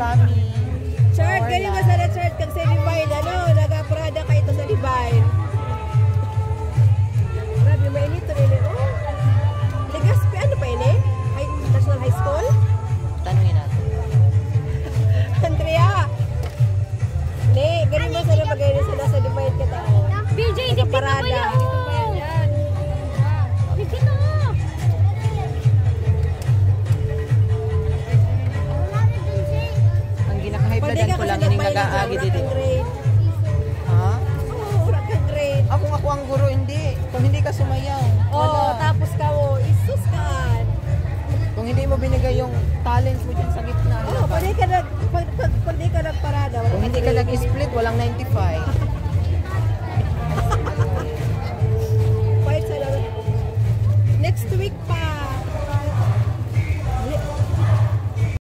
kami. Chart, ganyan ba sa chart kag sa Divine, ano, nag-aprada ka ito sa Divine. Grabe, mainit to rin. Oh, Legazpi, ano pa ini? National High School? Tanungin natin. Andrea! Ne, ganyan ba sa nabagay na sila sa Divine kita? BJ, dikit na ba yan? Dikit na! Ang ginakahibladan ko lang ining nag-aagi dito. Ha? Oo, ura ka grade. Ako ang guro, hindi. Kung hindi ka sumayaw. Oo, tapos ka mo, isus ka. Kung hindi mo binigay yung talent mo dyan sa gitna. Oo, pwede ka nagparada. Kung hindi ka nag-split, walang 95.